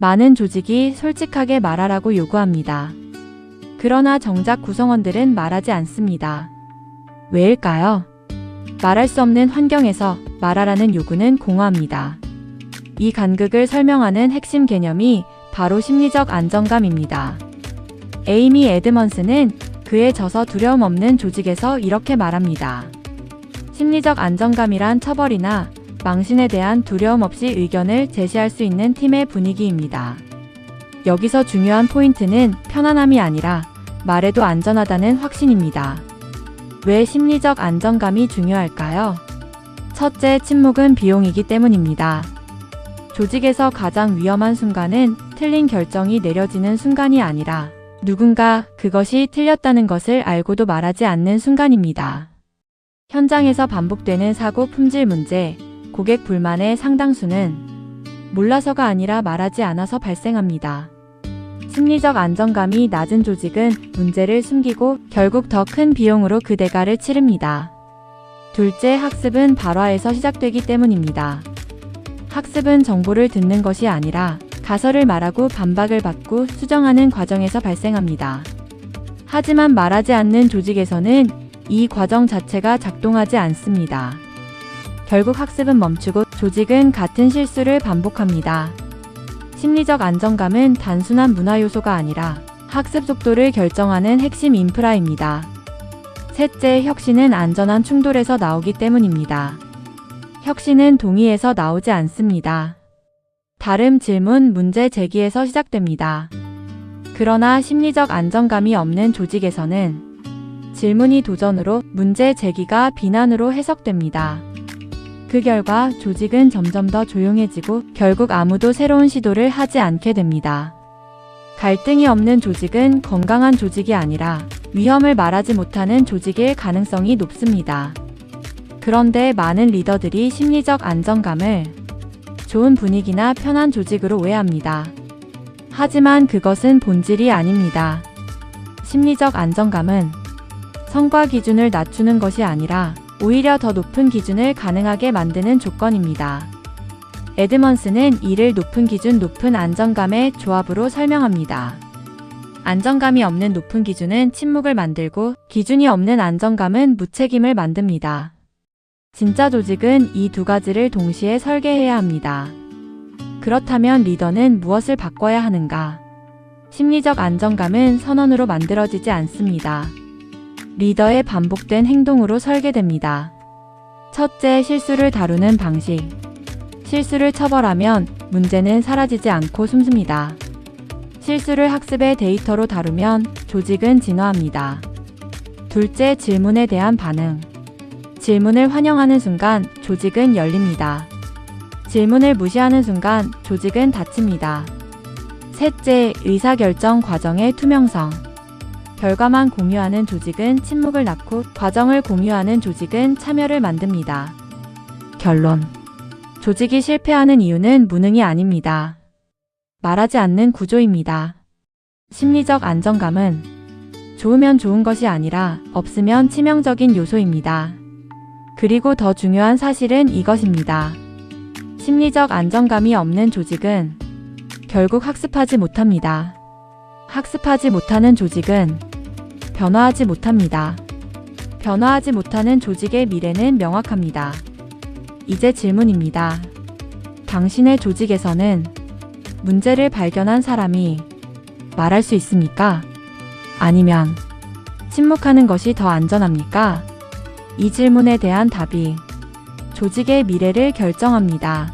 많은 조직이 솔직하게 말하라고 요구합니다. 그러나 정작 구성원들은 말하지 않습니다. 왜일까요? 말할 수 없는 환경에서 말하라는 요구는 공허합니다. 이 간극을 설명하는 핵심 개념이 바로 심리적 안정감입니다. 에이미 에드먼스는 그의 저서 두려움 없는 조직에서 이렇게 말합니다. 심리적 안정감이란 처벌이나 망신에 대한 두려움 없이 의견을 제시할 수 있는 팀의 분위기입니다. 여기서 중요한 포인트는 편안함이 아니라 말해도 안전하다는 확신입니다. 왜 심리적 안정감이 중요할까요? 첫째, 침묵은 비용이기 때문입니다. 조직에서 가장 위험한 순간은 틀린 결정이 내려지는 순간이 아니라 누군가 그것이 틀렸다는 것을 알고도 말하지 않는 순간입니다. 현장에서 반복되는 사고 품질 문제, 고객 불만의 상당수는 몰라서가 아니라 말하지 않아서 발생합니다. 심리적 안정감이 낮은 조직은 문제를 숨기고 결국 더 큰 비용으로 그 대가를 치릅니다. 둘째, 학습은 발화에서 시작되기 때문입니다. 학습은 정보를 듣는 것이 아니라 가설을 말하고 반박을 받고 수정하는 과정에서 발생합니다. 하지만 말하지 않는 조직에서는 이 과정 자체가 작동하지 않습니다. 결국 학습은 멈추고 조직은 같은 실수를 반복합니다. 심리적 안정감은 단순한 문화 요소가 아니라 학습 속도를 결정하는 핵심 인프라입니다. 셋째, 혁신은 안전한 충돌에서 나오기 때문입니다. 혁신은 동의에서 나오지 않습니다. 다름, 질문, 문제 제기에서 시작됩니다. 그러나 심리적 안정감이 없는 조직에서는 질문이 도전으로, 문제 제기가 비난으로 해석됩니다. 그 결과 조직은 점점 더 조용해지고 결국 아무도 새로운 시도를 하지 않게 됩니다. 갈등이 없는 조직은 건강한 조직이 아니라 위험을 말하지 못하는 조직일 가능성이 높습니다. 그런데 많은 리더들이 심리적 안정감을 좋은 분위기나 편한 조직으로 오해합니다. 하지만 그것은 본질이 아닙니다. 심리적 안정감은 성과 기준을 낮추는 것이 아니라 오히려 더 높은 기준을 가능하게 만드는 조건입니다. 에드먼스는 이를 높은 기준, 높은 안정감의 조합으로 설명합니다. 안정감이 없는 높은 기준은 침묵을 만들고 기준이 없는 안정감은 무책임을 만듭니다. 진짜 조직은 이 두 가지를 동시에 설계해야 합니다. 그렇다면 리더는 무엇을 바꿔야 하는가? 심리적 안정감은 선언으로 만들어지지 않습니다. 리더의 반복된 행동으로 설계됩니다. 첫째, 실수를 다루는 방식. 실수를 처벌하면 문제는 사라지지 않고 숨습니다. 실수를 학습의 데이터로 다루면 조직은 진화합니다. 둘째, 질문에 대한 반응. 질문을 환영하는 순간 조직은 열립니다. 질문을 무시하는 순간 조직은 닫힙니다. 셋째, 의사결정 과정의 투명성. 결과만 공유하는 조직은 침묵을 낳고 과정을 공유하는 조직은 참여를 만듭니다. 결론. 조직이 실패하는 이유는 무능이 아닙니다. 말하지 않는 구조입니다. 심리적 안정감은 좋으면 좋은 것이 아니라 없으면 치명적인 요소입니다. 그리고 더 중요한 사실은 이것입니다. 심리적 안정감이 없는 조직은 결국 학습하지 못합니다. 학습하지 못하는 조직은 변화하지 못합니다. 변화하지 못하는 조직의 미래는 명확합니다. 이제 질문입니다. 당신의 조직에서는 문제를 발견한 사람이 말할 수 있습니까? 아니면 침묵하는 것이 더 안전합니까? 이 질문에 대한 답이 조직의 미래를 결정합니다.